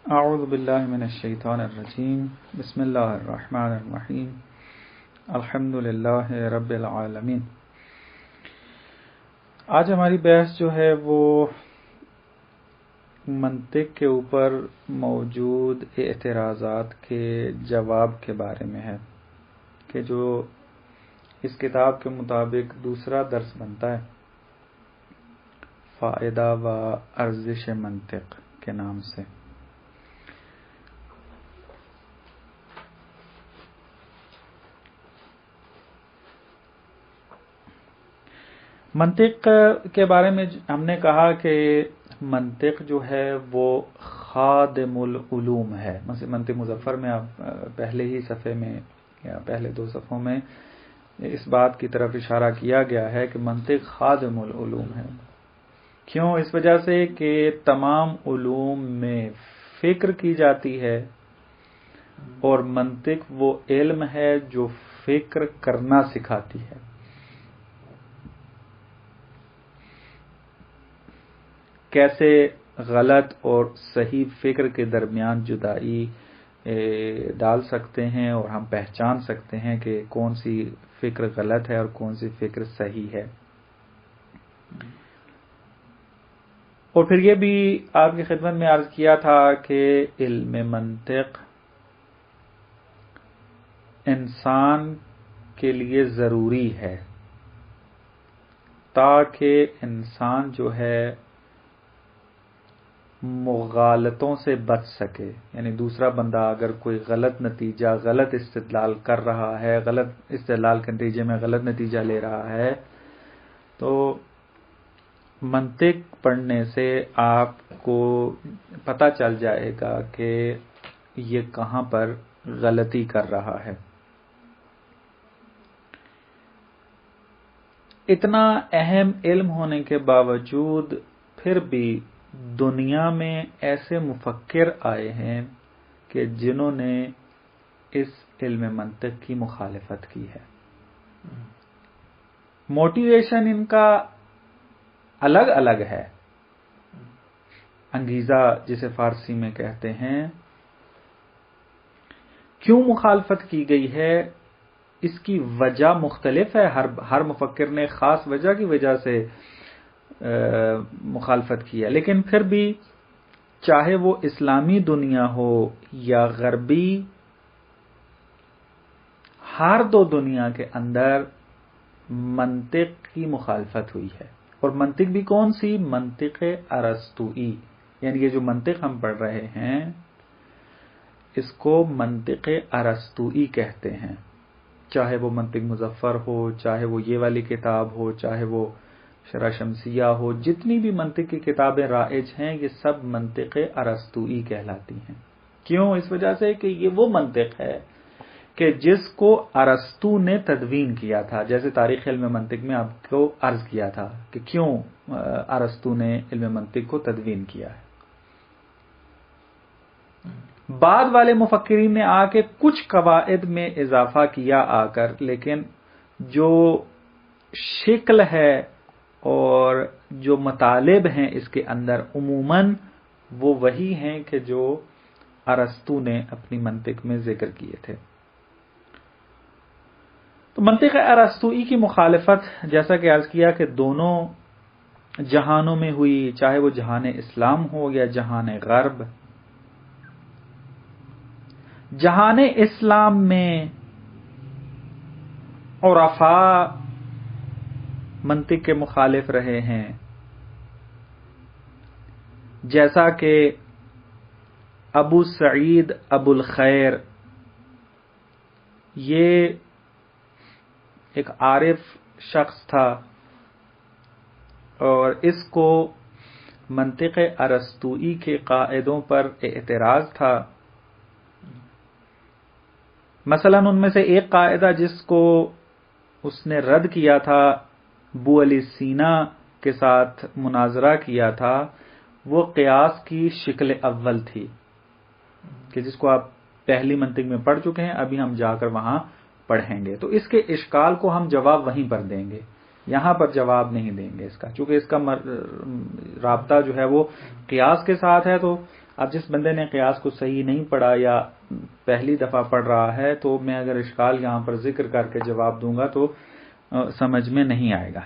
اعوذ باللہ من الشیطان الرجیم بسم اللہ الرحمن الرحیم الحمد للہ رب العالمین۔ آج ہماری بحث جو ہے وہ منطق کے اوپر موجود اعتراضات کے جواب کے بارے میں ہے کہ جو اس کتاب کے مطابق دوسرا درس بنتا ہے، فائدہ و ارزش منطق کے نام سے۔ منطق کے بارے میں ہم نے کہا کہ منطق جو ہے وہ خادم العلوم ہے۔ منطق مظفر میں آپ پہلے ہی صفحے میں یا پہلے 2 صفحوں میں اس بات کی طرف اشارہ کیا گیا ہے کہ منطق خادم العلوم ہے۔ کیوں؟ اس وجہ سے کہ تمام علوم میں فکر کی جاتی ہے اور منطق وہ علم ہے جو فکر کرنا سکھاتی ہے۔ کیسے غلط اور صحیح فکر کے درمیان جدائی ڈال سکتے ہیں اور ہم پہچان سکتے ہیں کہ کون سی فکر غلط ہے اور کون سی فکر صحیح ہے۔ اور پھر یہ بھی آپ کی خدمت میں عرض کیا تھا کہ علم منطق انسان کے لیے ضروری ہے تاکہ انسان جو ہے مغالطوں سے بچ سکے، یعنی دوسرا بندہ اگر کوئی غلط نتیجہ، غلط استدلال کر رہا ہے، غلط استدلال کے نتیجے میں غلط نتیجہ لے رہا ہے، تو منطق پڑھنے سے آپ کو پتہ چل جائے گا کہ یہ کہاں پر غلطی کر رہا ہے۔ اتنا اہم علم ہونے کے باوجود پھر بھی دنیا میں ایسے مفکر آئے ہیں کہ جنہوں نے اس علم منطق کی مخالفت کی ہے۔ موٹیویشن ان کا الگ الگ ہے۔ انگیزہ جسے فارسی میں کہتے ہیں، کیوں مخالفت کی گئی ہے اس کی وجہ مختلف ہے۔ ہر مفکر نے خاص وجہ کی وجہ سے مخالفت کی ہے، لیکن پھر بھی چاہے وہ اسلامی دنیا ہو یا غربی، ہر دو دنیا کے اندر منطق کی مخالفت ہوئی ہے۔ اور منطق بھی کون سی؟ منطق ارسطوئی، یعنی یہ جو منطق ہم پڑھ رہے ہیں اس کو منطق ارسطوئی کہتے ہیں، چاہے وہ منطق مظفر ہو، چاہے وہ یہ والی کتاب ہو، چاہے وہ شرح شمسیہ ہو، جتنی بھی منطق کی کتابیں رائج ہیں یہ سب منطق ارسطوئی کہلاتی ہیں۔ کیوں؟ اس وجہ سے کہ یہ وہ منطق ہے کہ جس کو ارسطو نے تدوین کیا تھا، جیسے تاریخ علم منطق میں آپ کو عرض کیا تھا کہ کیوں ارسطو نے علم منطق کو تدوین کیا ہے۔ بعد والے مفکرین نے آ کے کچھ قواعد میں اضافہ کیا آ کر، لیکن جو شکل ہے اور جو مطالب ہیں اس کے اندر عموماً وہ وہی ہیں کہ جو ارسطو نے اپنی منطق میں ذکر کیے تھے۔ تو منطق ارسطوئی کی مخالفت جیسا کہ عرض کیا کہ دونوں جہانوں میں ہوئی، چاہے وہ جہان اسلام ہو یا جہان غرب۔ جہان اسلام میں عرفاء منطق کے مخالف رہے ہیں، جیسا کہ ابو سعید ابو الخیر، یہ ایک عارف شخص تھا اور اس کو منطق ارسطوئی کے قاعدوں پر اعتراض تھا۔ مثلا ان میں سے ایک قاعدہ جس کو اس نے رد کیا تھا، ابو علی سینا کے ساتھ مناظرہ کیا تھا، وہ قیاس کی شکل اول تھی، کہ جس کو آپ پہلی منطق میں پڑھ چکے ہیں، ابھی ہم جا کر وہاں پڑھیں گے۔ تو اس کے اشکال کو ہم جواب وہیں پر دیں گے، یہاں پر جواب نہیں دیں گے اس کا، چونکہ اس کا رابطہ جو ہے وہ قیاس کے ساتھ ہے، تو اب جس بندے نے قیاس کو صحیح نہیں پڑھا یا پہلی دفعہ پڑھ رہا ہے تو میں اگر اشکال یہاں پر ذکر کر کے جواب دوں گا تو سمجھ میں نہیں آئے گا.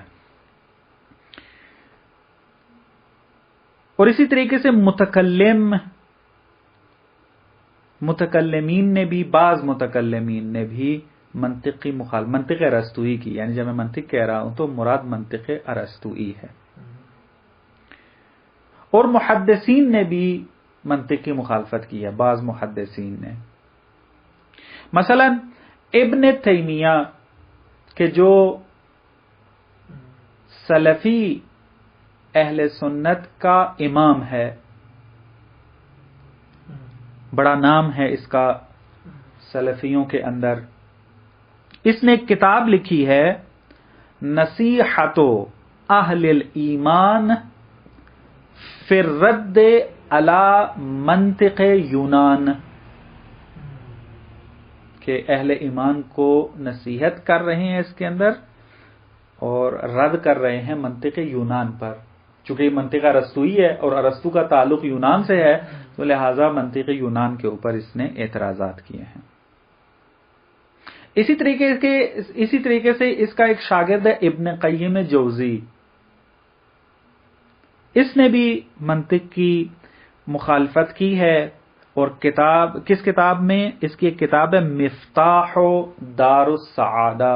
اور اسی طریقے سے متکلمین نے بھی، بعض متکلمین نے بھی منطق ارسطوئی کی، یعنی جب میں منطق کہہ رہا ہوں تو مراد منطق ارسطوئی ہے. اور محدثین نے بھی منطق کی مخالفت کی ہے، بعض محدثین نے. مثلا ابن تیمیہ کہ جو سلفی اہل سنت کا امام ہے، بڑا نام ہے اس کا سلفیوں کے اندر، اس نے ایک کتاب لکھی ہے نصیحت اہل الایمان فی الرد علی منطق یونان، کہ اہل ایمان کو نصیحت کر رہے ہیں اس کے اندر اور رد کر رہے ہیں منطق یونان پر. چونکہ یہ منطق ارسطوئی ہے اور ارسطو کا تعلق یونان سے ہے تو لہٰذا منطق یونان کے اوپر اس نے اعتراضات کیے ہیں. اسی طریقے سے اس کا ایک شاگرد ہے ابن قیم جوزی، اس نے بھی منطق کی مخالفت کی ہے. اور کس کتاب میں؟ اس کی ایک کتاب ہے مفتاح دار السعادہ،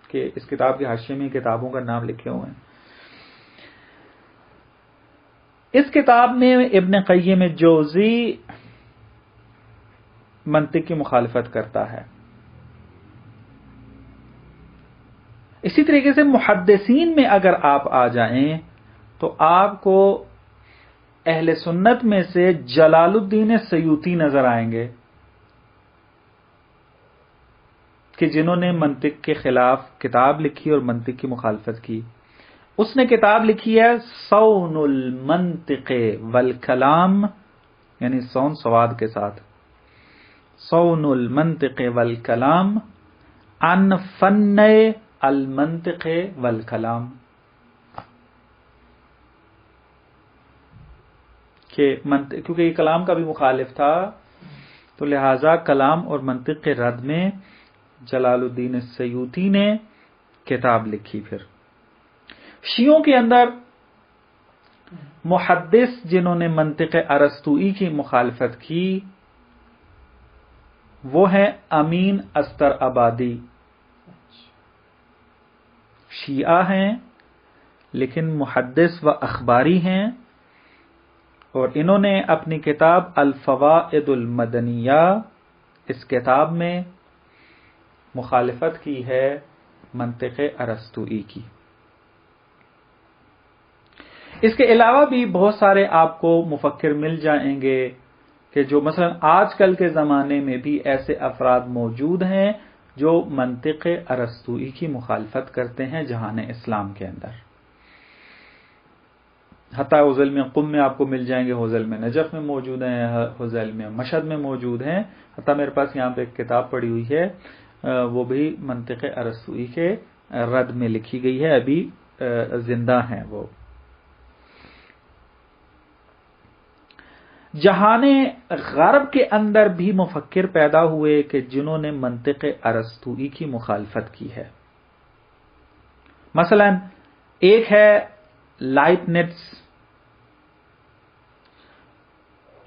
کہ اس کتاب کے حاشیے میں کتابوں کا نام لکھے ہوئے ہیں. اس کتاب میں ابن قیم جوزی منطق کی مخالفت کرتا ہے. اسی طریقے سے محدثین میں اگر آپ آ جائیں تو آپ کو اہل سنت میں سے جلال الدین سیوطی نظر آئیں گے کہ جنہوں نے منطق کے خلاف کتاب لکھی اور منطق کی مخالفت کی. اس نے کتاب لکھی ہے صون المنطق والکلام، یعنی صون سواد کے ساتھ، صون المنطق والکلام عن فن المنطق والکلام، کہ کیونکہ یہ کلام کا بھی مخالف تھا تو لہذا کلام اور منطق کے رد میں جلال الدین سیوطی نے کتاب لکھی. پھر شیعوں کے اندر محدث جنہوں نے منطق ارسطوئی کی مخالفت کی وہ ہیں امین استر آبادی. شیعہ ہیں لیکن محدث و اخباری ہیں، اور انہوں نے اپنی کتاب الفوائد المدنیہ، اس کتاب میں مخالفت کی ہے منطق ارسطوئی کی. اس کے علاوہ بھی بہت سارے آپ کو مفکر مل جائیں گے کہ جو مثلا آج کل کے زمانے میں بھی ایسے افراد موجود ہیں جو منطق ارسطوئی کی مخالفت کرتے ہیں جہان اسلام کے اندر. حتیٰ حوزلم قم میں آپ کو مل جائیں گے، حوزلم نجف میں موجود ہیں، حوزلم مشہد میں موجود ہیں. حتیٰ میرے پاس یہاں پہ ایک کتاب پڑی ہوئی ہے وہ بھی منطق ارسطوئی کے رد میں لکھی گئی ہے، ابھی زندہ ہیں وہ. جہان غرب کے اندر بھی مفکر پیدا ہوئے کہ جنہوں نے منطق ارسطوئی کی مخالفت کی ہے. مثلا ایک ہے لائبنٹس،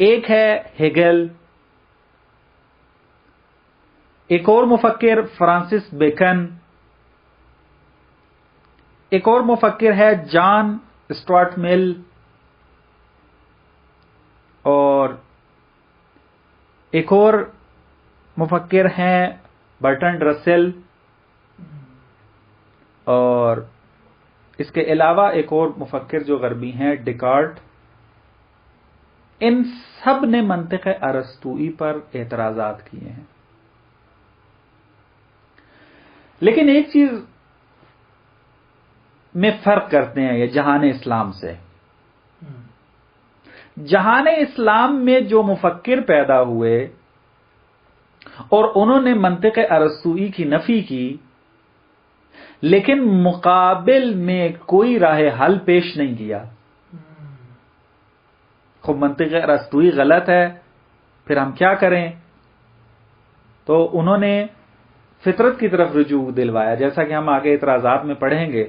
ایک ہے ہیگل، ایک اور مفکر فرانسس بیکن، ایک اور مفکر ہے جان اسٹوارٹ مل، اور ایک اور مفکر ہیں برٹرنڈ رسل، اور اس کے علاوہ ایک اور مفکر جو غربی ہیں ڈیکارٹ. ان سب نے منطق ارسطوئی پر اعتراضات کیے ہیں. لیکن ایک چیز میں فرق کرتے ہیں یہ جہان اسلام سے. جہان اسلام میں جو مفکر پیدا ہوئے اور انہوں نے منطق ارسطوئی کی نفی کی لیکن مقابل میں کوئی راہ حل پیش نہیں کیا. خب منطق ارسطوئی غلط ہے، پھر ہم کیا کریں؟ تو انہوں نے فطرت کی طرف رجوع دلوایا، جیسا کہ ہم آگے اعتراضات میں پڑھیں گے،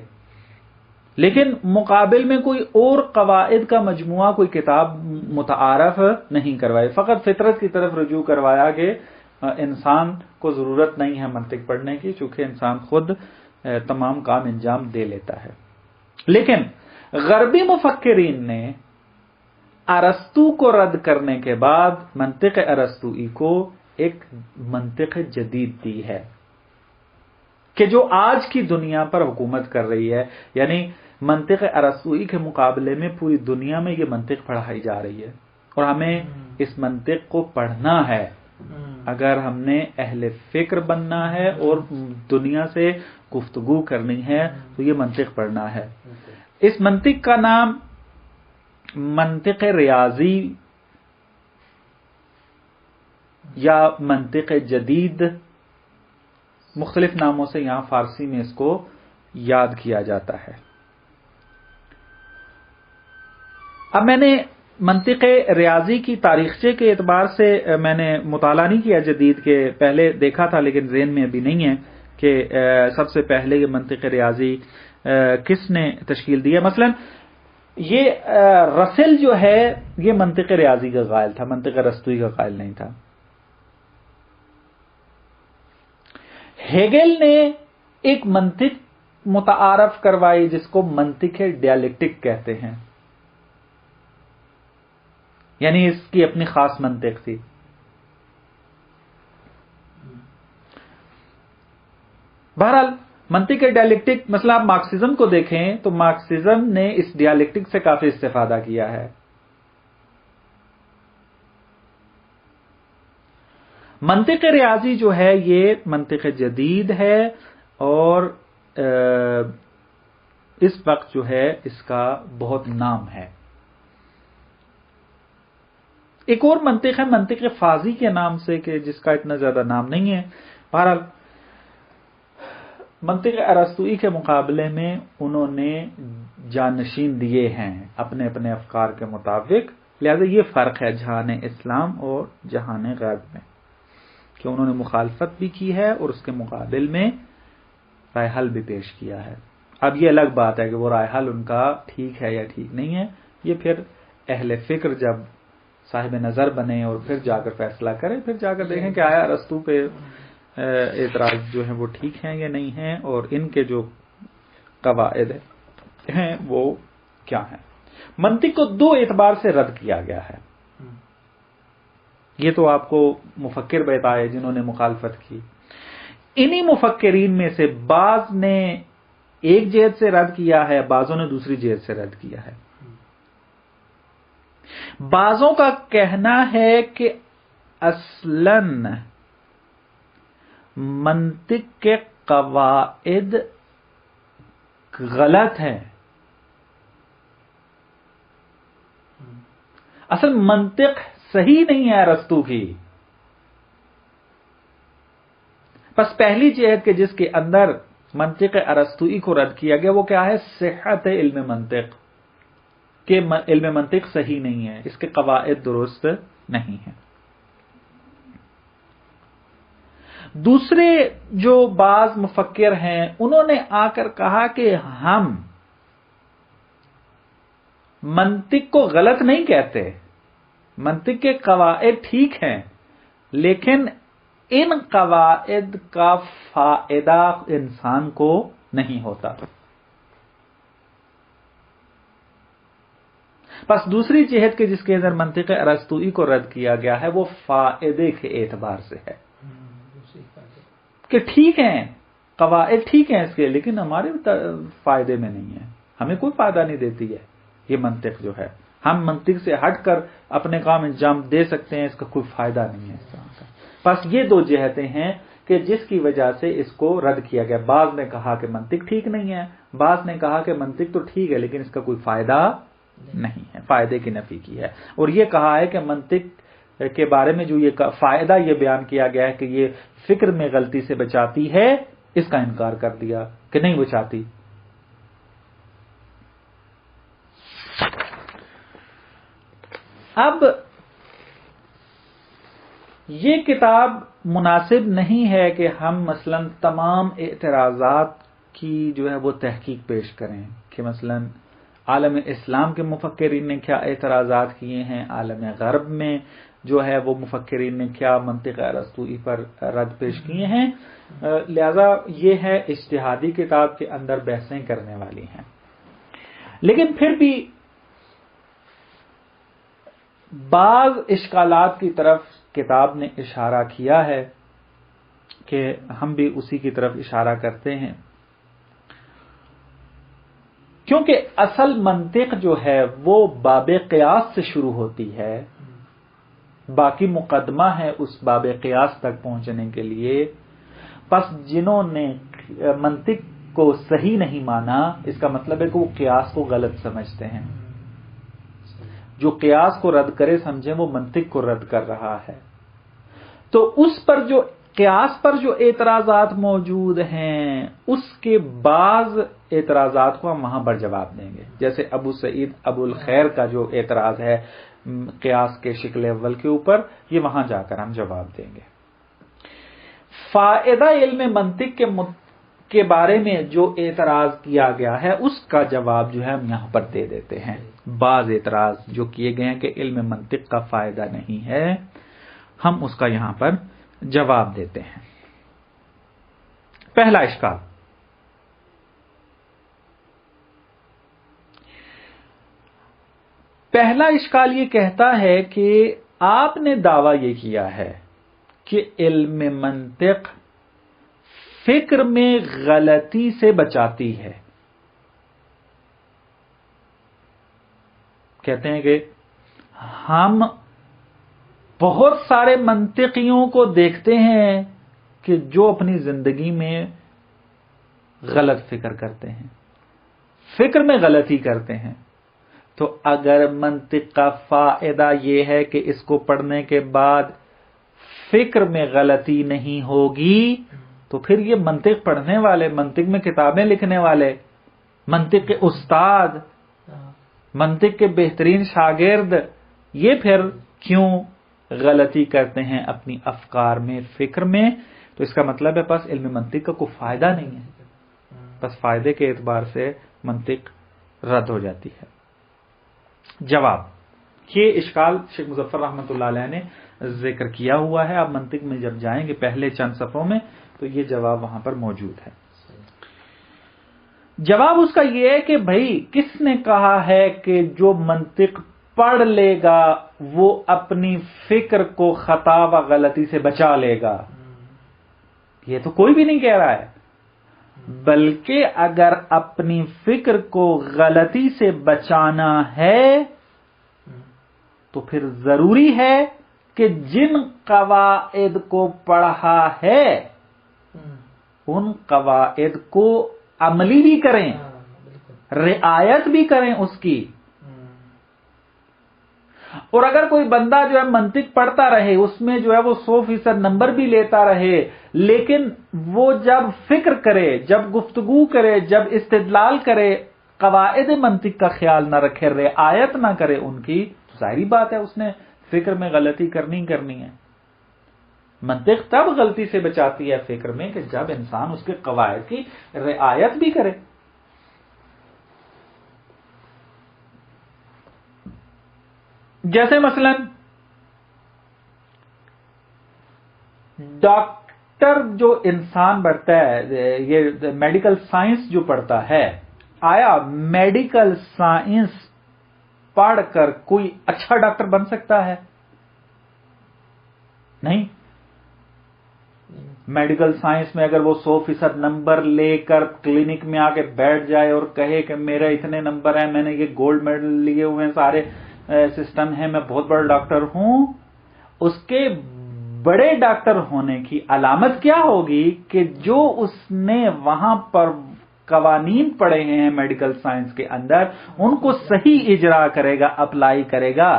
لیکن مقابل میں کوئی اور قواعد کا مجموعہ، کوئی کتاب متعارف نہیں کروائی، فقط فطرت کی طرف رجوع کروایا کہ انسان کو ضرورت نہیں ہے منطق پڑھنے کی، چونکہ انسان خود تمام کام انجام دے لیتا ہے۔ لیکن غربی مفکرین نے ارسطو کو رد کرنے کے بعد منطق ارسطوئی کو ایک منطق جدید دی ہے کہ جو آج کی دنیا پر حکومت کر رہی ہے، یعنی منطق ارسطوئی کے مقابلے میں پوری دنیا میں یہ منطق پڑھائی جا رہی ہے، اور ہمیں اس منطق کو پڑھنا ہے اگر ہم نے اہل فکر بننا ہے اور دنیا سے گفتگو کرنی ہے تو یہ منطق پڑھنا ہے۔ اس منطق کا نام منطق ریاضی یا منطق جدید، مختلف ناموں سے یہاں فارسی میں اس کو یاد کیا جاتا ہے۔ اب میں نے منطق ریاضی کی تاریخچے کے اعتبار سے میں نے مطالعہ نہیں کیا جدید کے، پہلے دیکھا تھا لیکن ذہن میں ابھی نہیں ہے کہ سب سے پہلے یہ منطق ریاضی کس نے تشکیل دی ہے۔ مثلا یہ رسل جو ہے یہ منطق ریاضی کا قائل تھا، منطق ارسطوئی کا قائل نہیں تھا۔ ہیگل نے ایک منطق متعارف کروائی جس کو منطق ڈیالیکٹک کہتے ہیں، یعنی اس کی اپنی خاص منطق تھی۔ بہرحال منطق ڈیالیکٹک، مثلا آپ مارکسزم کو دیکھیں تو مارکسزم نے اس ڈیالیکٹک سے کافی استفادہ کیا ہے۔ منطق ریاضی جو ہے یہ منطق جدید ہے، اور اس وقت جو ہے اس کا بہت نام ہے۔ ایک اور منطق ہے منطق فازی کے نام سے، کہ جس کا اتنا زیادہ نام نہیں ہے۔ بہرحال منطق ارسطوئی کے مقابلے میں انہوں نے جانشین دیے ہیں اپنے اپنے افکار کے مطابق، لہذا یہ فرق ہے جہان اسلام اور جہان غرب میں، کہ انہوں نے مخالفت بھی کی ہے اور اس کے مقابل میں رائے حل بھی پیش کیا ہے۔ اب یہ الگ بات ہے کہ وہ رائے حل ان کا ٹھیک ہے یا ٹھیک نہیں ہے، یہ پھر اہل فکر جب صاحب نظر بنے اور پھر جا کر فیصلہ کریں، پھر جا کر دیکھیں کہ آیا ارسطو پہ اعتراض جو ہیں وہ ٹھیک ہیں یا نہیں ہیں، اور ان کے جو قواعد ہیں وہ کیا ہیں۔ منطق کو دو اعتبار سے رد کیا گیا ہے، یہ تو آپ کو مفکر بتائے جنہوں نے مخالفت کی۔ انہی مفکرین میں سے بعض نے ایک جہت سے رد کیا ہے، بعضوں نے دوسری جہت سے رد کیا ہے۔ بعضوں کا کہنا ہے کہ اصلاً منطق کے قواعد غلط ہیں، اصل منطق صحیح نہیں ہے ارسطو کی۔ بس پہلی جہت کہ جس کے اندر منطق ارسطوئی کو رد کیا گیا وہ کیا ہے؟ صحت علم منطق، کہ علم منطق صحیح نہیں ہے، اس کے قواعد درست نہیں ہیں۔ دوسرے جو بعض مفکر ہیں انہوں نے آ کر کہا کہ ہم منطق کو غلط نہیں کہتے، منطق کے قواعد ٹھیک ہیں، لیکن ان قواعد کا فائدہ انسان کو نہیں ہوتا۔ بس دوسری جہت کے جس کے اندر منطق ارسطوئی کو رد کیا گیا ہے وہ فائدے کے اعتبار سے ہے، کہ ٹھیک ہیں قواعد ٹھیک ہیں اس کے، لیکن ہمارے فائدے میں نہیں ہے، ہمیں کوئی فائدہ نہیں دیتی ہے یہ منطق جو ہے، ہم منطق سے ہٹ کر اپنے کام انجام دے سکتے ہیں، اس کا کوئی فائدہ نہیں ہے اس طرح کا۔ بس یہ دو جہتیں ہیں کہ جس کی وجہ سے اس کو رد کیا گیا۔ بعض نے کہا کہ منطق ٹھیک نہیں ہے، بعض نے کہا کہ منطق تو ٹھیک ہے لیکن اس کا کوئی فائدہ نہیں ہے، فائدے کی نفی کی ہے، اور یہ کہا ہے کہ منطق کے بارے میں جو یہ فائدہ یہ بیان کیا گیا ہے کہ یہ فکر میں غلطی سے بچاتی ہے، اس کا انکار کر دیا کہ نہیں بچاتی۔ اب یہ کتاب مناسب نہیں ہے کہ ہم مثلا تمام اعتراضات کی جو ہے وہ تحقیق پیش کریں کہ مثلا عالم اسلام کے مفکرین نے کیا اعتراضات کیے ہیں، عالم غرب میں جو ہے وہ مفکرین نے کیا منطق ارسطوئی پر رد پیش کیے ہیں. لہذا یہ ہے اجتہادی کتاب کے اندر بحثیں کرنے والی ہیں. لیکن پھر بھی بعض اشکالات کی طرف کتاب نے اشارہ کیا ہے کہ ہم بھی اسی کی طرف اشارہ کرتے ہیں، کیونکہ اصل منطق جو ہے وہ باب قیاس سے شروع ہوتی ہے، باقی مقدمہ ہے اس باب قیاس تک پہنچنے کے لیے. پس جنہوں نے منطق کو صحیح نہیں مانا، اس کا مطلب ہے کہ وہ قیاس کو غلط سمجھتے ہیں. جو قیاس کو رد کرے سمجھیں وہ منطق کو رد کر رہا ہے. تو اس پر جو قیاس پر جو اعتراضات موجود ہیں اس کے بعض اعتراضات کو ہم وہاں پر جواب دیں گے. جیسے ابو سعید ابو الخیر کا جو اعتراض ہے قیاس کے شکل اول کے اوپر، یہ وہاں جا کر ہم جواب دیں گے. فائدہ علم منطق کے بارے میں جو اعتراض کیا گیا ہے اس کا جواب جو ہے ہم یہاں پر دے دیتے ہیں. بعض اعتراض جو کیے گئے ہیں کہ علم منطق کا فائدہ نہیں ہے، ہم اس کا یہاں پر جواب دیتے ہیں. پہلا اشکال، یہ کہتا ہے کہ آپ نے دعویٰ یہ کیا ہے کہ علم منطق فکر میں غلطی سے بچاتی ہے. کہتے ہیں کہ ہم بہت سارے منطقیوں کو دیکھتے ہیں کہ جو اپنی زندگی میں غلط فکر کرتے ہیں، فکر میں غلطی کرتے ہیں. تو اگر منطق کا فائدہ یہ ہے کہ اس کو پڑھنے کے بعد فکر میں غلطی نہیں ہوگی، تو پھر یہ منطق پڑھنے والے، منطق میں کتابیں لکھنے والے، منطق کے استاد، منطق کے بہترین شاگرد، یہ پھر کیوں غلطی کرتے ہیں اپنی افکار میں، فکر میں؟ تو اس کا مطلب ہے بس علم منطق کا کوئی فائدہ نہیں ہے، بس فائدے کے اعتبار سے منطق رد ہو جاتی ہے. جواب، یہ اشکال شیخ مظفر رحمۃ اللہ علیہ نے ذکر کیا ہوا ہے. آپ منطق میں جب جائیں گے پہلے چند صفحوں میں تو یہ جواب وہاں پر موجود ہے. جواب اس کا یہ ہے کہ بھائی کس نے کہا ہے کہ جو منطق پڑھ لے گا وہ اپنی فکر کو خطا و غلطی سے بچا لے گا؟ یہ تو کوئی بھی نہیں کہہ رہا ہے. بلکہ اگر اپنی فکر کو غلطی سے بچانا ہے تو پھر ضروری ہے کہ جن قواعد کو پڑھا ہے ان قواعد کو عملی بھی کریں، رعایت بھی کریں اس کی. اور اگر کوئی بندہ جو ہے منطق پڑھتا رہے، اس میں جو ہے وہ 100% نمبر بھی لیتا رہے، لیکن وہ جب فکر کرے، جب گفتگو کرے، جب استدلال کرے، قواعد منطق کا خیال نہ رکھے، رعایت نہ کرے ان کی، تو ظاہری بات ہے اس نے فکر میں غلطی کرنی ہے. منطق تب غلطی سے بچاتی ہے فکر میں کہ جب انسان اس کے قواعد کی رعایت بھی کرے. جیسے مثلا ڈاکٹر جو انسان بڑھتا ہے، یہ میڈیکل سائنس جو پڑھتا ہے، آیا میڈیکل سائنس پڑھ کر کوئی اچھا ڈاکٹر بن سکتا ہے؟ نہیں. میڈیکل سائنس میں اگر وہ 100% نمبر لے کر کلینک میں آ کے بیٹھ جائے اور کہے کہ میرے اتنے نمبر ہیں، میں نے یہ گولڈ میڈل لیے ہوئے ہیں، سارے سسٹم ہیں، میں بہت بڑا ڈاکٹر ہوں، اس کے بڑے ڈاکٹر ہونے کی علامت کیا ہوگی کہ جو اس نے وہاں پر قوانین پڑھے ہیں میڈیکل سائنس کے اندر ان کو صحیح اجرا کرے گا، اپلائی کرے گا،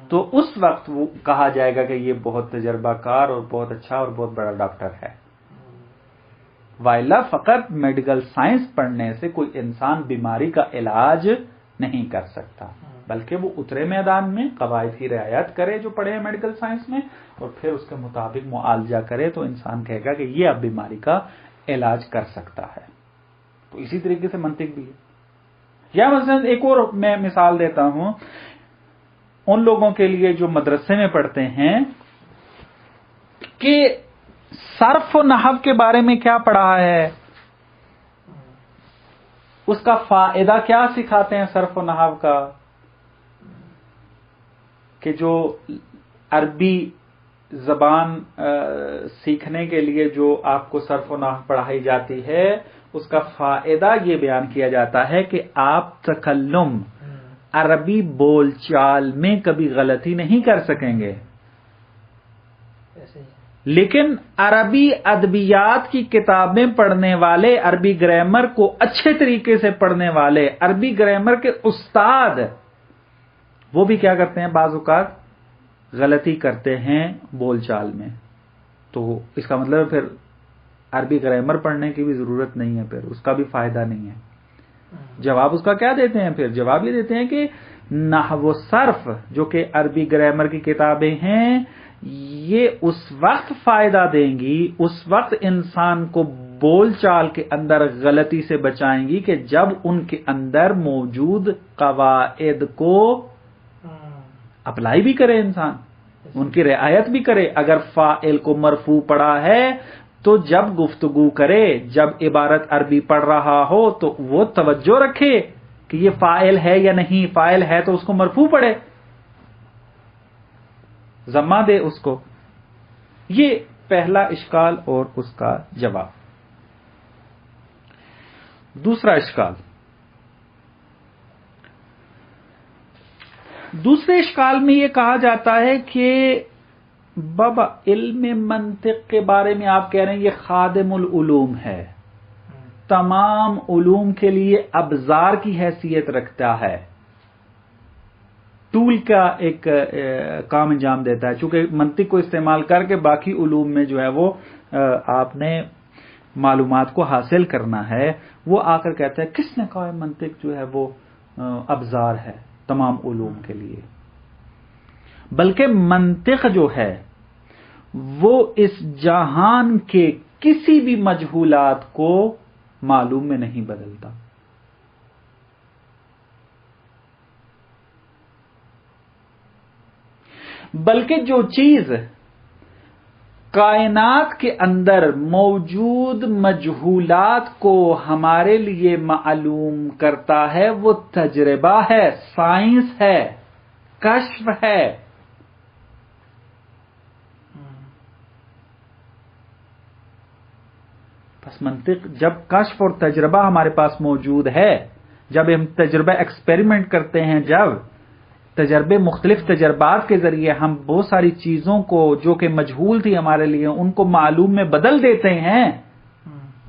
تو اس وقت وہ کہا جائے گا کہ یہ بہت تجربہ کار اور بہت اچھا اور بہت بڑا ڈاکٹر ہے. وائلا فقط میڈیکل سائنس پڑھنے سے کوئی انسان بیماری کا علاج نہیں کر سکتا. بلکہ وہ اترے میدان میں قواعد کی رعایت کرے جو پڑھے ہیں میڈیکل سائنس میں، اور پھر اس کے مطابق معالجہ کرے تو انسان کہے گا کہ یہ اب بیماری کا علاج کر سکتا ہے۔ تو اسی طریقے سے منطق بھی ہے۔ یا مثلا ایک اور میں مثال دیتا ہوں، ان لوگوں کے لیے جو مدرسے میں پڑھتے ہیں کہ صرف و نحو کے بارے میں کیا پڑھا ہے، اس کا فائدہ کیا سکھاتے ہیں صرف و نحو کا، کہ جو عربی زبان سیکھنے کے لیے جو آپ کو صرف و نحو پڑھائی جاتی ہے اس کا فائدہ یہ بیان کیا جاتا ہے کہ آپ تکلم عربی بول چال میں کبھی غلطی نہیں کر سکیں گے، لیکن عربی ادبیات کی کتابیں پڑھنے والے، عربی گرامر کو اچھے طریقے سے پڑھنے والے، عربی گرامر کے استاد، وہ بھی کیا کرتے ہیں، بعض اوقات غلطی کرتے ہیں بول چال میں۔ تو اس کا مطلب پھر عربی گرامر پڑھنے کی بھی ضرورت نہیں ہے، پھر اس کا بھی فائدہ نہیں ہے۔ جواب اس کا کیا دیتے ہیں پھر؟ جواب یہ دیتے ہیں کہ نحو و صرف جو کہ عربی گرامر کی کتابیں ہیں یہ اس وقت فائدہ دیں گی، اس وقت انسان کو بول چال کے اندر غلطی سے بچائیں گی کہ جب ان کے اندر موجود قواعد کو اپلائی بھی کرے، انسان ان کی رعایت بھی کرے۔ اگر فاعل کو مرفوع پڑھا ہے تو جب گفتگو کرے، جب عبارت عربی پڑھ رہا ہو تو وہ توجہ رکھے کہ یہ فاعل ہے یا نہیں، فاعل ہے تو اس کو مرفوع پڑھے، ضمہ دے اس کو۔ یہ پہلا اشکال اور اس کا جواب۔ دوسرا اشکال، دوسرے اشکال میں یہ کہا جاتا ہے کہ بابا علم منطق کے بارے میں آپ کہہ رہے ہیں یہ خادم العلوم ہے، تمام علوم کے لیے ابزار کی حیثیت رکھتا ہے، ٹول کا ایک کام انجام دیتا ہے، چونکہ منطق کو استعمال کر کے باقی علوم میں جو ہے وہ آپ نے معلومات کو حاصل کرنا ہے۔ وہ آ کر کہتا ہے کس نے کہا ہے منطق جو ہے وہ ابزار ہے تمام علوم کے لیے؟ بلکہ منطق جو ہے وہ اس جہان کے کسی بھی مجہولات کو معلوم میں نہیں بدلتا۔ بلکہ جو چیز کائنات کے اندر موجود مجہولات کو ہمارے لیے معلوم کرتا ہے وہ تجربہ ہے، سائنس ہے، کشف ہے۔ بس منطق جب کشف اور تجربہ ہمارے پاس موجود ہے، جب ہم تجربہ ایکسپیریمنٹ کرتے ہیں، جب تجربے مختلف تجربات کے ذریعے ہم بہت ساری چیزوں کو جو کہ مجہول تھی ہمارے لیے ان کو معلوم میں بدل دیتے ہیں،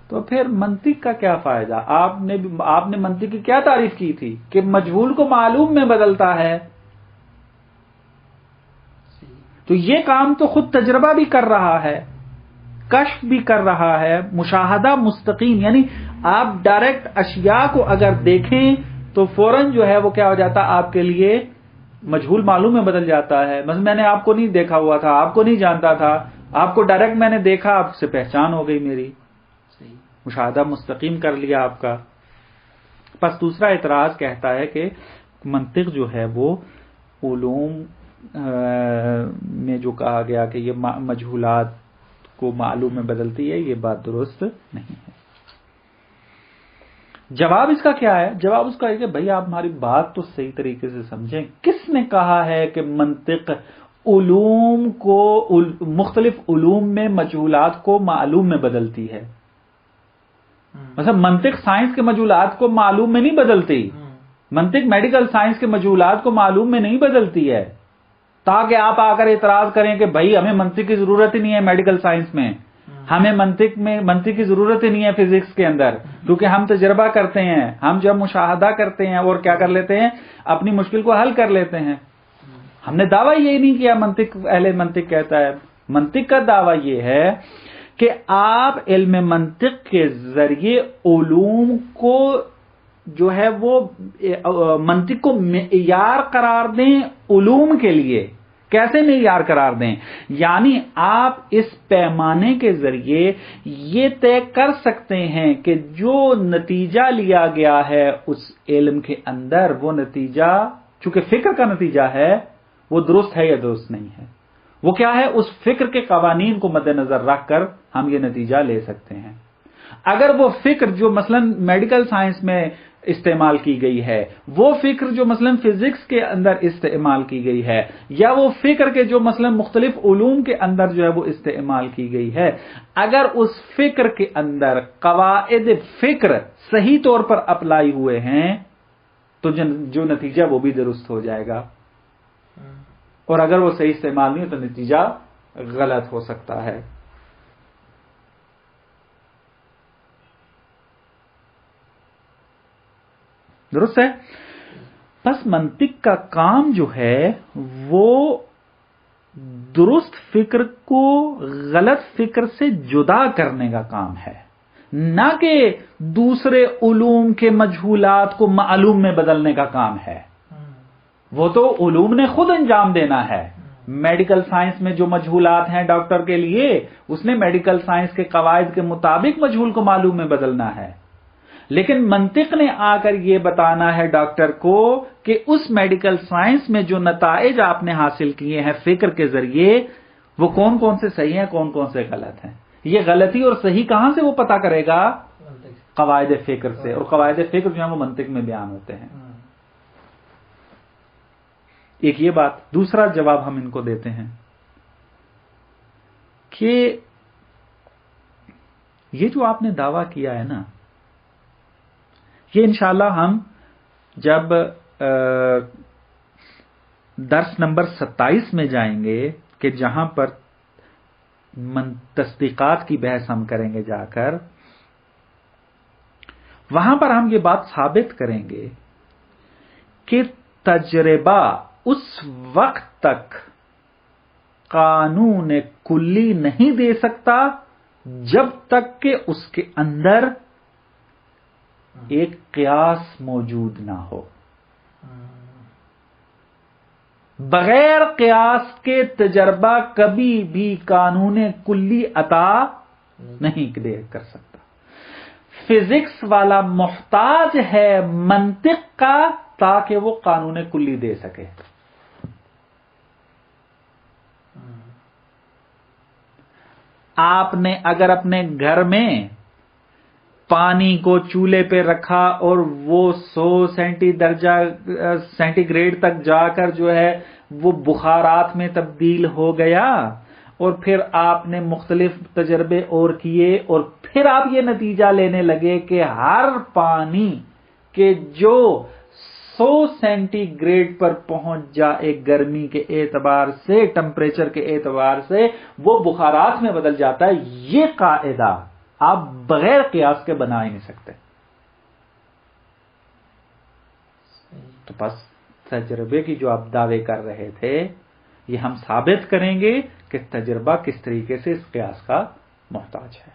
تو پھر منطق کا کیا فائدہ؟ آپ نے منطق کی کیا تعریف کی تھی کہ مجہول کو معلوم میں بدلتا ہے؟ تو یہ کام تو خود تجربہ بھی کر رہا ہے، کشف بھی کر رہا ہے، مشاہدہ مستقیم، یعنی آپ ڈائریکٹ اشیاء کو اگر دیکھیں تو فوراً جو ہے وہ کیا ہو جاتا آپ کے لیے مجہول معلوم میں بدل جاتا ہے۔ مثلا میں نے آپ کو نہیں دیکھا ہوا تھا، آپ کو نہیں جانتا تھا، آپ کو ڈائریکٹ میں نے دیکھا، آپ سے پہچان ہو گئی میری، مشاہدہ مستقیم کر لیا آپ کا۔ پس دوسرا اعتراض کہتا ہے کہ منطق جو ہے وہ علوم میں جو کہا گیا کہ یہ مجہولات کو معلوم میں بدلتی ہے، یہ بات درست نہیں ہے۔ جواب اس کا کیا ہے؟ جواب اس کا ہے کہ بھئی آپ ہماری بات تو صحیح طریقے سے سمجھیں، کس نے کہا ہے کہ منطق علوم کو مختلف علوم میں مجہولات کو معلوم میں بدلتی ہے؟ مثلا منطق سائنس کے مجہولات کو معلوم میں نہیں بدلتی، منطق میڈیکل سائنس کے مجہولات کو معلوم میں نہیں بدلتی ہے، تاکہ آپ آ کر اعتراض کریں کہ بھائی ہمیں منطق کی ضرورت ہی نہیں ہے میڈیکل سائنس میں، ہمیں منطق کی ضرورت ہی نہیں ہے فزکس کے اندر، کیونکہ ہم تجربہ کرتے ہیں، ہم جب مشاہدہ کرتے ہیں اور کیا کر لیتے ہیں، اپنی مشکل کو حل کر لیتے ہیں۔ ہم نے دعویٰ یہ نہیں کیا، منطق اہل منطق کہتا ہے، منطق کا دعویٰ یہ ہے کہ آپ علم منطق کے ذریعے علوم کو جو ہے وہ منطق کو معیار قرار دیں علوم کے لیے. کیسے معیار قرار دیں؟ یعنی آپ اس پیمانے کے ذریعے یہ طے کر سکتے ہیں کہ جو نتیجہ لیا گیا ہے اس علم کے اندر، وہ نتیجہ چونکہ فکر کا نتیجہ ہے، وہ درست ہے یا درست نہیں ہے. وہ کیا ہے؟ اس فکر کے قوانین کو مد نظر رکھ کر ہم یہ نتیجہ لے سکتے ہیں. اگر وہ فکر جو مثلا میڈیکل سائنس میں استعمال کی گئی ہے، وہ فکر جو مثلا فزکس کے اندر استعمال کی گئی ہے، یا وہ فکر کے جو مثلا مختلف علوم کے اندر جو ہے وہ استعمال کی گئی ہے، اگر اس فکر کے اندر قواعد فکر صحیح طور پر اپلائی ہوئے ہیں تو جو نتیجہ وہ بھی درست ہو جائے گا. اور اگر وہ صحیح استعمال نہیں ہو تو نتیجہ غلط ہو سکتا ہے. درست ہے؟ بس منطق کا کام جو ہے وہ درست فکر کو غلط فکر سے جدا کرنے کا کام ہے، نہ کہ دوسرے علوم کے مجہولات کو معلوم میں بدلنے کا کام ہے. وہ تو علوم نے خود انجام دینا ہے. میڈیکل سائنس میں جو مجہولات ہیں ڈاکٹر کے لیے، اس نے میڈیکل سائنس کے قواعد کے مطابق مجہول کو معلوم میں بدلنا ہے. لیکن منطق نے آ کر یہ بتانا ہے ڈاکٹر کو کہ اس میڈیکل سائنس میں جو نتائج آپ نے حاصل کیے ہیں فکر کے ذریعے، وہ کون کون سے صحیح ہیں، کون کون سے غلط ہیں. یہ غلطی اور صحیح کہاں سے وہ پتا کرے گا؟ قواعد فکر سے. اور قواعد فکر جو ہیں وہ منطق میں بیان ہوتے ہیں. ایک یہ بات. دوسرا جواب ہم ان کو دیتے ہیں کہ یہ جو آپ نے دعویٰ کیا ہے نا، یہ انشاءاللہ ہم جب درس نمبر 27 میں جائیں گے کہ جہاں پر تصدیقات کی بحث ہم کریں گے جا کر، وہاں پر ہم یہ بات ثابت کریں گے کہ تجربہ اس وقت تک قانون کلی نہیں دے سکتا جب تک کہ اس کے اندر ایک قیاس موجود نہ ہو. بغیر قیاس کے تجربہ کبھی بھی قانون کلی عطا نہیں دے کر سکتا. فزکس والا محتاج ہے منطق کا تاکہ وہ قانون کلی دے سکے. آپ نے اگر اپنے گھر میں پانی کو چولہے پہ رکھا اور وہ 100 سینٹی گریڈ تک جا کر جو ہے وہ بخارات میں تبدیل ہو گیا، اور پھر آپ نے مختلف تجربے اور کیے، اور پھر آپ یہ نتیجہ لینے لگے کہ ہر پانی کے جو 100 سینٹی گریڈ پر پہنچ جائے گرمی کے اعتبار سے، ٹمپریچر کے اعتبار سے، وہ بخارات میں بدل جاتا ہے. یہ قاعدہ آپ بغیر قیاس کے بنا ہی نہیں سکتے. تو بس تجربے کی جو آپ دعوے کر رہے تھے، یہ ہم ثابت کریں گے کہ تجربہ کس طریقے سے اس قیاس کا محتاج ہے.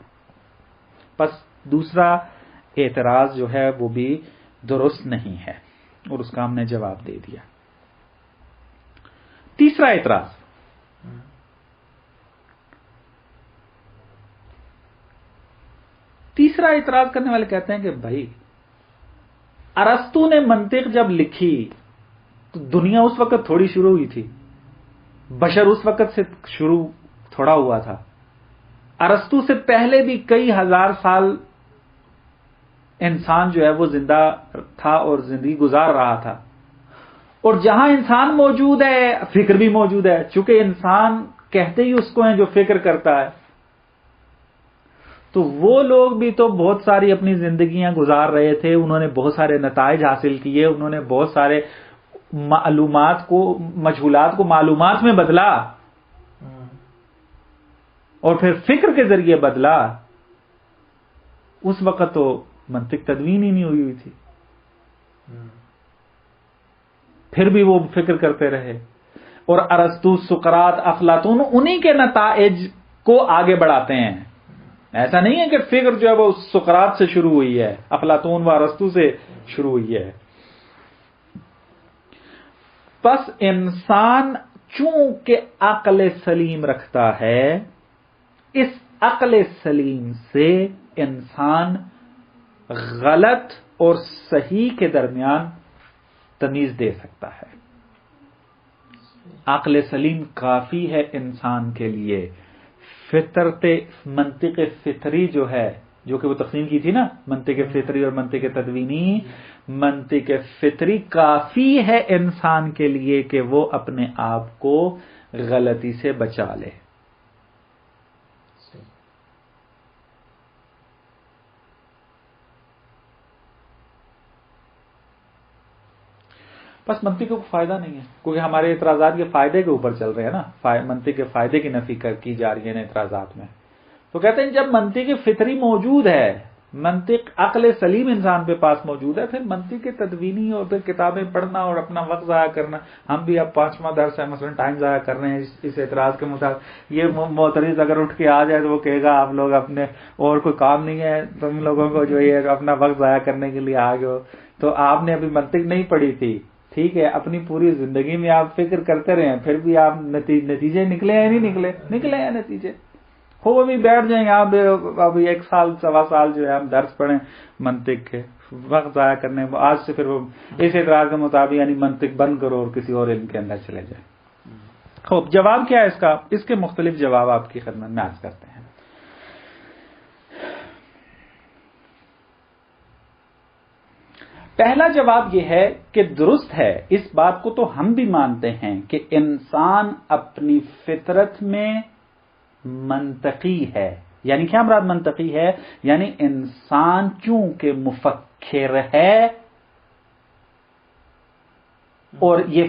بس دوسرا اعتراض جو ہے وہ بھی درست نہیں ہے، اور اس کا ہم نے جواب دے دیا. تیسرا اعتراض، کرنے والے کہتے ہیں کہ بھائی ارسطو نے منطق جب لکھی تو دنیا اس وقت تھوڑی شروع ہوئی تھی، بشر اس وقت سے شروع تھوڑا ہوا تھا. ارسطو سے پہلے بھی کئی ہزار سال انسان جو ہے وہ زندہ تھا اور زندگی گزار رہا تھا. اور جہاں انسان موجود ہے فکر بھی موجود ہے، چونکہ انسان کہتے ہی اس کو ہیں جو فکر کرتا ہے. تو وہ لوگ بھی تو بہت ساری اپنی زندگیاں گزار رہے تھے، انہوں نے بہت سارے نتائج حاصل کیے، انہوں نے بہت سارے معلومات کو، مجہولات کو معلومات میں بدلا، اور پھر فکر کے ذریعے بدلا. اس وقت تو منطق تدوین ہی نہیں ہوئی تھی، پھر بھی وہ فکر کرتے رہے. اور ارسطو، سقراط، افلاطون انہی کے نتائج کو آگے بڑھاتے ہیں. ایسا نہیں ہے کہ فکر جو ہے وہ سقراط سے شروع ہوئی ہے، افلاطون و ارسطو سے شروع ہوئی ہے۔ پس انسان چونکہ عقل سلیم رکھتا ہے، اس عقل سلیم سے انسان غلط اور صحیح کے درمیان تمیز دے سکتا ہے۔ عقل سلیم کافی ہے انسان کے لیے۔ فطرت منطق فطری جو ہے، جو کہ وہ تقسیم کی تھی نا، منطق فطری اور منطق تدوینی، منطق فطری کافی ہے انسان کے لیے کہ وہ اپنے آپ کو غلطی سے بچا لے۔ بس منطق کو فائدہ نہیں ہے، کیونکہ ہمارے اعتراضات کے فائدے کے اوپر چل رہے ہیں نا، منطق کے فائدے کی نفی کی جا رہی ہے نا اعتراضات میں۔ تو کہتے ہیں جب منطق فطری موجود ہے، منطق عقل سلیم انسان کے پاس موجود ہے، پھر منطق تدوینی اور پھر کتابیں پڑھنا اور اپنا وقت ضائع کرنا، ہم بھی اب 5واں درس ہے مثلا ٹائم ضائع کر رہے ہیں اس اعتراض کے مطابق۔ یہ معترض اگر اٹھ کے آ جائے تو وہ کہے گا آپ لوگ اپنے اور کوئی کام نہیں ہے تم لوگوں کو جو یہ اپنا وقت ضائع کرنے کے لیے آ گئے ہو۔ تو آپ نے ابھی منطق نہیں پڑھی تھی، ٹھیک ہے، اپنی پوری زندگی میں آپ فکر کرتے رہے، پھر بھی آپ نتیجے نکلے یا نہیں نکلے ہیں نتیجے، ہو بھی بیٹھ جائیں گے آپ ابھی 1 سال 1.25 سال جو ہے ہم درس پڑھیں منطق کے، وقت ضائع کرنے، آج سے پھر وہ اس اعتراض کے مطابق یعنی منطق بند کرو اور کسی اور علم کے اندر چلے جائیں۔ خوب، جواب کیا ہے اس کا؟ اس کے مختلف جواب آپ کی خدمت میں عرض کرتے ہیں۔ پہلا جواب یہ ہے کہ درست ہے، اس بات کو تو ہم بھی مانتے ہیں کہ انسان اپنی فطرت میں منطقی ہے۔ یعنی کیا مراد منطقی ہے؟ یعنی انسان چونکہ مفکر ہے اور یہ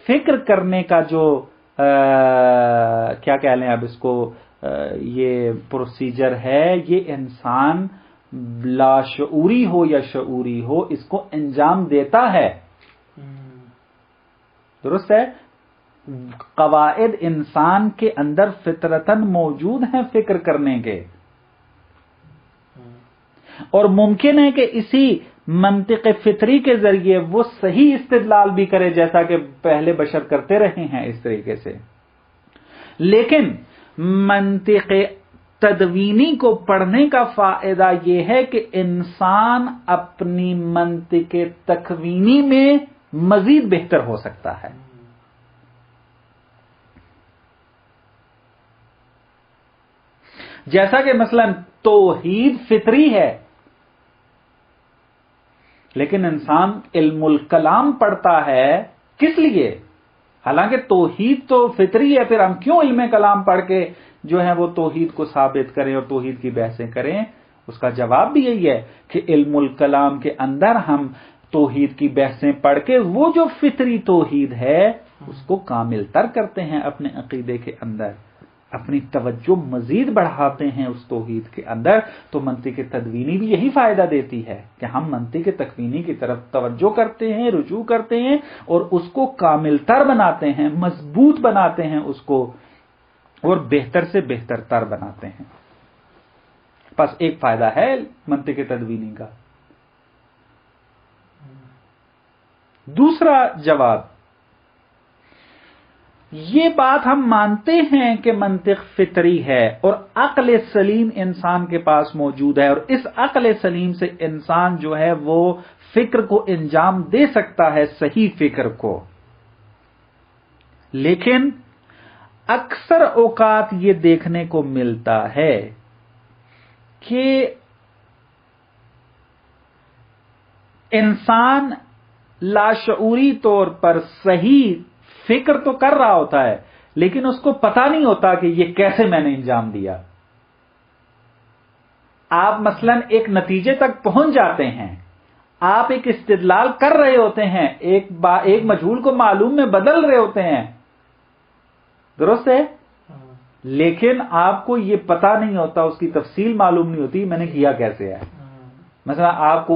فکر کرنے کا جو کیا کہہ لیں اب اس کو، یہ پروسیجر ہے، یہ انسان لاشعوری ہو یا شعوری ہو اس کو انجام دیتا ہے۔ درست ہے، قواعد انسان کے اندر فطرتاً موجود ہیں فکر کرنے کے، اور ممکن ہے کہ اسی منطق فطری کے ذریعے وہ صحیح استدلال بھی کرے جیسا کہ پہلے بشر کرتے رہے ہیں اس طریقے سے۔ لیکن منطق تدوینی کو پڑھنے کا فائدہ یہ ہے کہ انسان اپنی منطق تکوینی میں مزید بہتر ہو سکتا ہے۔ جیسا کہ مثلا توحید فطری ہے، لیکن انسان علم الکلام پڑھتا ہے کس لیے؟ حالانکہ توحید تو فطری ہے، پھر ہم کیوں علم کلام پڑھ کے جو ہے وہ توحید کو ثابت کریں اور توحید کی بحثیں کریں؟ اس کا جواب بھی یہی ہے کہ علم الکلام کے اندر ہم توحید کی بحثیں پڑھ کے وہ جو فطری توحید ہے اس کو کامل تر کرتے ہیں اپنے عقیدے کے اندر، اپنی توجہ مزید بڑھاتے ہیں اس توحید کے اندر۔ تو منطق تدوینی بھی یہی فائدہ دیتی ہے کہ ہم منطق تکوینی کی طرف توجہ کرتے ہیں، رجوع کرتے ہیں اور اس کو کامل تر بناتے ہیں، مضبوط بناتے ہیں اس کو، اور بہتر سے بہتر تر بناتے ہیں۔ بس ایک فائدہ ہے منطق تدوینی کا۔ دوسرا جواب، یہ بات ہم مانتے ہیں کہ منطق فطری ہے اور عقل سلیم انسان کے پاس موجود ہے، اور اس عقل سلیم سے انسان جو ہے وہ فکر کو انجام دے سکتا ہے، صحیح فکر کو۔ لیکن اکثر اوقات یہ دیکھنے کو ملتا ہے کہ انسان لاشعوری طور پر صحیح فکر تو کر رہا ہوتا ہے، لیکن اس کو پتہ نہیں ہوتا کہ یہ کیسے میں نے انجام دیا۔ آپ مثلا ایک نتیجے تک پہنچ جاتے ہیں، آپ ایک استدلال کر رہے ہوتے ہیں، ایک مجہول کو معلوم میں بدل رہے ہوتے ہیں، درست ہے، لیکن آپ کو یہ پتہ نہیں ہوتا، اس کی تفصیل معلوم نہیں ہوتی میں نے کیا کیسے ہے۔ مثلا آپ کو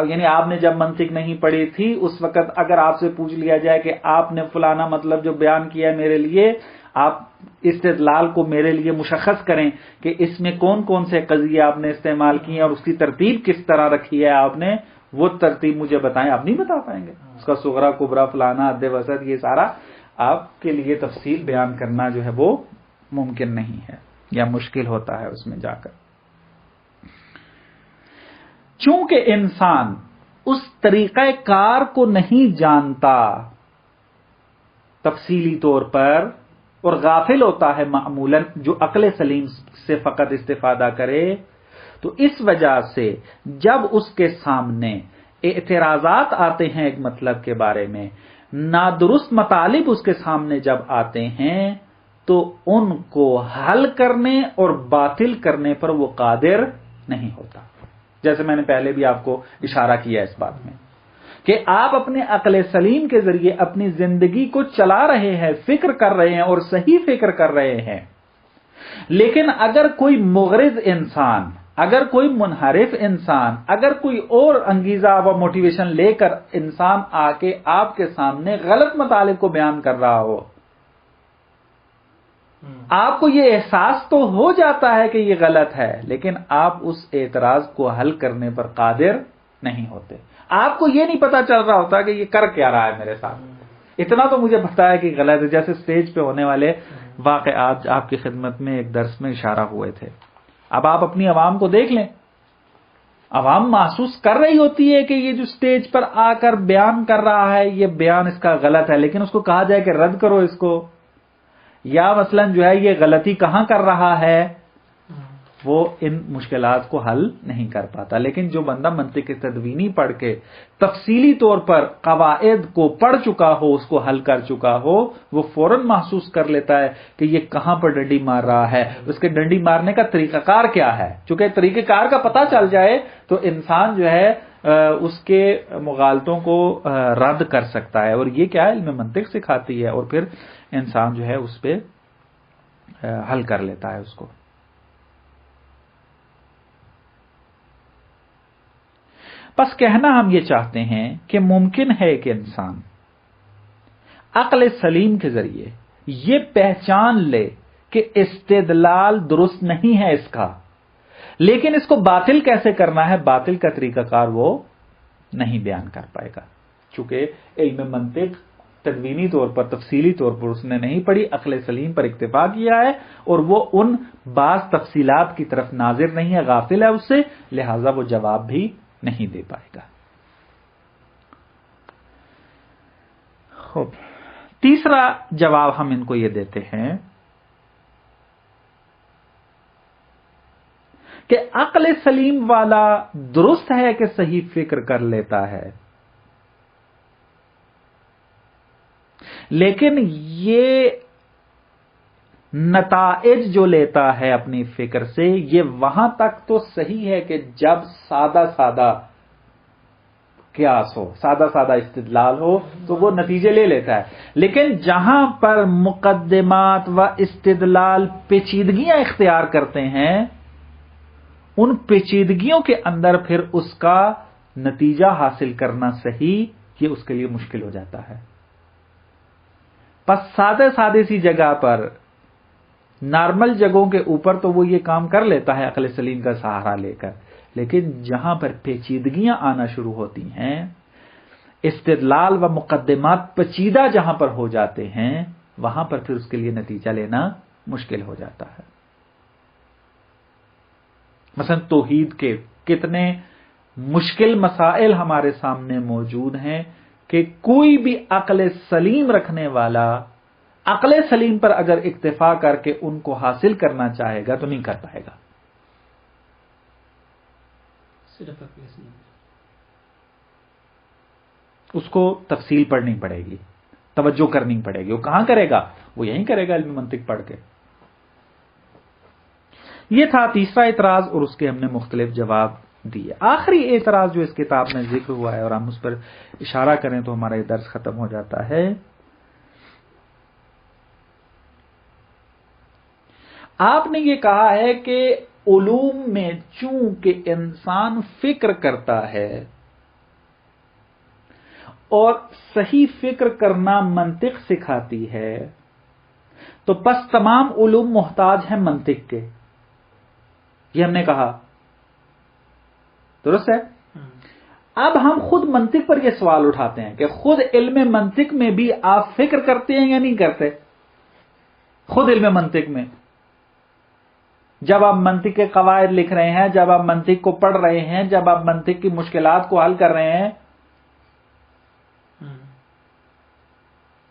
یعنی آپ نے جب منطق نہیں پڑھی تھی اس وقت اگر آپ سے پوچھ لیا جائے کہ آپ نے فلانا مطلب جو بیان کیا ہے میرے لیے، آپ استدلال کو میرے لیے مشخص کریں کہ اس میں کون کون سے قضیے آپ نے استعمال کیے اور اس کی ترتیب کس طرح رکھی ہے آپ نے، وہ ترتیب مجھے بتائیں. آپ نہیں بتا پائیں گے. اس کا صغرا کبرا فلانا اد وسط یہ سارا آپ کے لیے تفصیل بیان کرنا جو ہے وہ ممکن نہیں ہے یا مشکل ہوتا ہے اس میں جا کر. چونکہ انسان اس طریقہ کار کو نہیں جانتا تفصیلی طور پر اور غافل ہوتا ہے معمولاً جو عقل سلیم سے فقط استفادہ کرے، تو اس وجہ سے جب اس کے سامنے اعتراضات آتے ہیں ایک مطلب کے بارے میں، نادرست مطالب اس کے سامنے جب آتے ہیں تو ان کو حل کرنے اور باطل کرنے پر وہ قادر نہیں ہوتا. جیسے میں نے پہلے بھی آپ کو اشارہ کیا اس بات میں کہ آپ اپنے عقل سلیم کے ذریعے اپنی زندگی کو چلا رہے ہیں، فکر کر رہے ہیں اور صحیح فکر کر رہے ہیں، لیکن اگر کوئی مغرض انسان، اگر کوئی منحرف انسان، اگر کوئی اور انگیزہ و موٹیویشن لے کر انسان آ کے آپ کے سامنے غلط مطالب کو بیان کر رہا ہو، آپ کو یہ احساس تو ہو جاتا ہے کہ یہ غلط ہے، لیکن آپ اس اعتراض کو حل کرنے پر قادر نہیں ہوتے. آپ کو یہ نہیں پتا چل رہا ہوتا کہ یہ کر کیا رہا ہے میرے ساتھ. اتنا تو مجھے پتا ہے کہ غلط ہے. جیسے سٹیج پہ ہونے والے واقعات آپ کی خدمت میں ایک درس میں اشارہ ہوئے تھے. اب آپ اپنی عوام کو دیکھ لیں، عوام محسوس کر رہی ہوتی ہے کہ یہ جو سٹیج پر آ کر بیان کر رہا ہے یہ بیان اس کا غلط ہے، لیکن اس کو کہا جائے کہ رد کرو اس کو، یا مثلا جو ہے یہ غلطی کہاں کر رہا ہے، وہ ان مشکلات کو حل نہیں کر پاتا. لیکن جو بندہ منطق تدوینی پڑھ کے تفصیلی طور پر قواعد کو پڑھ چکا ہو، اس کو حل کر چکا ہو، وہ فوراً محسوس کر لیتا ہے کہ یہ کہاں پر ڈنڈی مار رہا ہے، اس کے ڈنڈی مارنے کا طریقہ کار کیا ہے. چونکہ طریقہ کار کا پتہ چل جائے تو انسان جو ہے اس کے مغالطوں کو رد کر سکتا ہے. اور یہ کیا ہے، علم منطق سکھاتی ہے، اور پھر انسان جو ہے اس پہ حل کر لیتا ہے اس کو. بس کہنا ہم یہ چاہتے ہیں کہ ممکن ہے کہ انسان عقل سلیم کے ذریعے یہ پہچان لے کہ استدلال درست نہیں ہے اس کا، لیکن اس کو باطل کیسے کرنا ہے، باطل کا طریقہ کار وہ نہیں بیان کر پائے گا. چونکہ علم منطق تدوینی طور پر، تفصیلی طور پر اس نے نہیں پڑھی، عقل سلیم پر اکتفا کیا ہے، اور وہ ان بعض تفصیلات کی طرف ناظر نہیں ہے، غافل ہے اس سے، لہذا وہ جواب بھی نہیں دے پائے گا. خوب، تیسرا جواب ہم ان کو یہ دیتے ہیں کہ عقل سلیم والا درست ہے کہ صحیح فکر کر لیتا ہے، لیکن یہ نتائج جو لیتا ہے اپنی فکر سے، یہ وہاں تک تو صحیح ہے کہ جب سادہ سادہ قیاس ہو، سادہ سادہ استدلال ہو تو وہ نتیجے لے لیتا ہے. لیکن جہاں پر مقدمات و استدلال پیچیدگیاں اختیار کرتے ہیں، ان پیچیدگیوں کے اندر پھر اس کا نتیجہ حاصل کرنا صحیح، یہ اس کے لیے مشکل ہو جاتا ہے. پس سادے سی جگہ پر، نارمل جگہوں کے اوپر تو وہ یہ کام کر لیتا ہے عقل سلیم کا سہارا لے کر، لیکن جہاں پر پیچیدگیاں آنا شروع ہوتی ہیں، استدلال و مقدمات پیچیدہ جہاں پر ہو جاتے ہیں، وہاں پر پھر اس کے لیے نتیجہ لینا مشکل ہو جاتا ہے. مثلا توحید کے کتنے مشکل مسائل ہمارے سامنے موجود ہیں کہ کوئی بھی عقل سلیم رکھنے والا عقل سلیم پر اگر اکتفا کر کے ان کو حاصل کرنا چاہے گا تو نہیں کر پائے گا. اس کو تفصیل پڑھنی پڑے گی، توجہ کرنی پڑے گی. وہ کہاں کرے گا؟ وہ یہیں کرے گا علم منطق پڑھ کے. یہ تھا تیسرا اعتراض، اور اس کے ہم نے مختلف جواب دیے. آخری اعتراض جو اس کتاب میں ذکر ہوا ہے اور ہم اس پر اشارہ کریں تو ہمارا یہ درس ختم ہو جاتا ہے. آپ نے یہ کہا ہے کہ علوم میں چونکہ انسان فکر کرتا ہے اور صحیح فکر کرنا منطق سکھاتی ہے، تو بس تمام علوم محتاج ہیں منطق کے، یہ ہم نے کہا، درست ہے؟ اب ہم خود منطق پر یہ سوال اٹھاتے ہیں کہ خود علم منطق میں بھی آپ فکر کرتے ہیں یا نہیں کرتے؟ خود علم منطق میں جب آپ منطق کے قواعد لکھ رہے ہیں، جب آپ منطق کو پڑھ رہے ہیں، جب آپ منطق کی مشکلات کو حل کر رہے ہیں،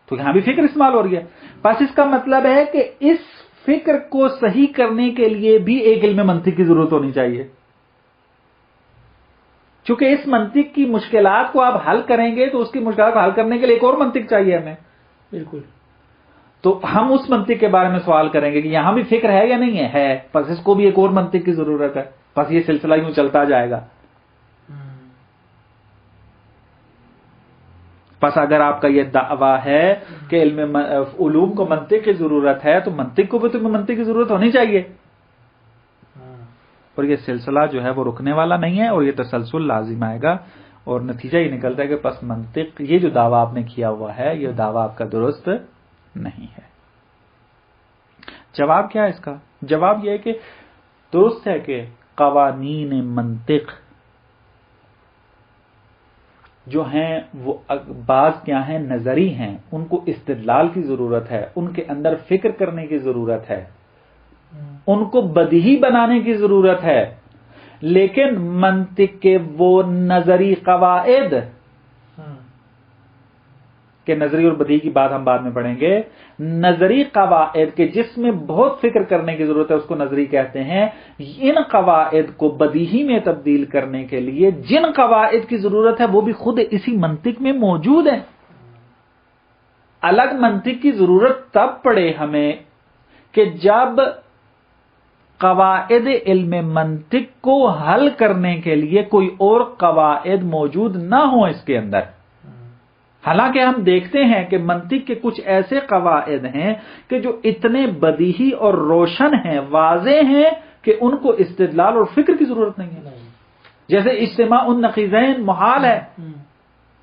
تو یہاں بھی فکر استعمال ہو رہی ہے۔ بس اس کا مطلب ہے کہ اس فکر کو صحیح کرنے کے لیے بھی ایک علم منطق کی ضرورت ہونی چاہیے، چونکہ اس منطق کی مشکلات کو آپ حل کریں گے تو اس کی مشکلات کو حل کرنے کے لیے ایک اور منطق چاہیے ہمیں۔ بالکل۔ تو ہم اس منطق کے بارے میں سوال کریں گے کہ یہاں بھی فکر ہے یا نہیں ہے، بس اس کو بھی ایک اور منطق کی ضرورت ہے، بس یہ سلسلہ یوں چلتا جائے گا۔ بس اگر آپ کا یہ دعویٰ ہے کہ علوم کو منطق کی ضرورت ہے تو منطق کو بھی تو منطق کی ضرورت ہونی چاہیے، اور یہ سلسلہ جو ہے وہ رکنے والا نہیں ہے، اور یہ تسلسل لازم آئے گا، اور نتیجہ یہ نکلتا ہے کہ پس منطق، یہ جو دعویٰ آپ نے کیا ہوا ہے یہ دعویٰ آپ کا درست نہیں ہے۔ جواب کیا ہے اس کا؟ جواب یہ ہے کہ درست ہے کہ قوانین منطق جو ہیں وہ بعض کیا ہیں، نظری ہیں، ان کو استدلال کی ضرورت ہے، ان کے اندر فکر کرنے کی ضرورت ہے، ان کو بدیہی بنانے کی ضرورت ہے، لیکن منطق کے وہ نظری قواعد کہ نظری اور بدیہی کی بات ہم بعد میں پڑھیں گے، نظری قواعد کے جس میں بہت فکر کرنے کی ضرورت ہے اس کو نظری کہتے ہیں، ان قواعد کو بدیہی میں تبدیل کرنے کے لیے جن قواعد کی ضرورت ہے وہ بھی خود اسی منطق میں موجود ہیں۔ الگ منطق کی ضرورت تب پڑے ہمیں کہ جب قواعد علم منطق کو حل کرنے کے لیے کوئی اور قواعد موجود نہ ہوں اس کے اندر۔ حالانکہ ہم دیکھتے ہیں کہ منطق کے کچھ ایسے قواعد ہیں کہ جو اتنے بدیہی اور روشن ہیں، واضح ہیں، کہ ان کو استدلال اور فکر کی ضرورت نہیں ہے۔ جیسے اجتماع النقیضین محال ہے،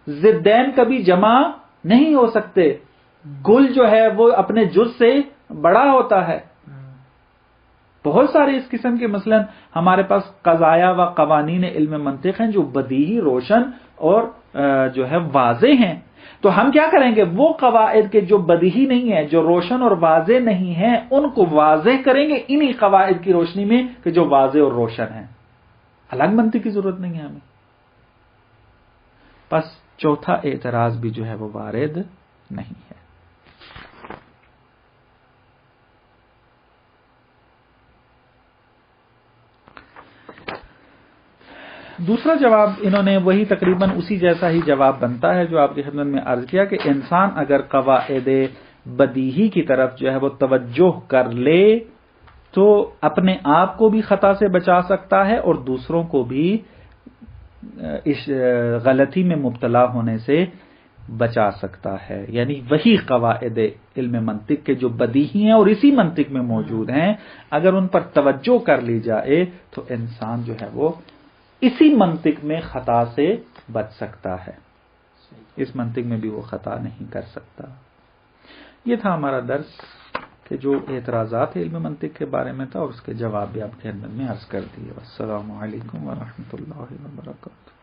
ضدین کبھی جمع نہیں ہو سکتے، کل جو ہے وہ اپنے جز سے بڑا ہوتا ہے۔ بہت سارے اس قسم کے مثلا ہمارے پاس قضایا و قوانین علم منطق ہیں جو بدیہی، روشن اور جو ہے واضح ہیں۔ تو ہم کیا کریں گے؟ وہ قواعد کے جو بدیہی نہیں ہیں، جو روشن اور واضح نہیں ہیں، ان کو واضح کریں گے انہی قواعد کی روشنی میں کہ جو واضح اور روشن ہیں۔ الگ منطق کی ضرورت نہیں ہے ہمیں۔ بس چوتھا اعتراض بھی جو ہے وہ وارد نہیں ہے۔ دوسرا جواب انہوں نے وہی تقریباً اسی جیسا ہی جواب بنتا ہے جو آپ کی خدمت میں عرض کیا کہ انسان اگر قواعد بدیہی کی طرف جو ہے وہ توجہ کر لے تو اپنے آپ کو بھی خطا سے بچا سکتا ہے اور دوسروں کو بھی اس غلطی میں مبتلا ہونے سے بچا سکتا ہے۔ یعنی وہی قواعد علم منطق کے جو بدیہی ہیں اور اسی منطق میں موجود ہیں، اگر ان پر توجہ کر لی جائے تو انسان جو ہے وہ اسی منطق میں خطا سے بچ سکتا ہے، اس منطق میں بھی وہ خطا نہیں کر سکتا۔ یہ تھا ہمارا درس کہ جو اعتراضات علم منطق کے بارے میں تھا اور اس کے جواب بھی آپ کے خدمت میں عرض کر دیے۔ السلام علیکم ورحمۃ اللہ وبرکاتہ۔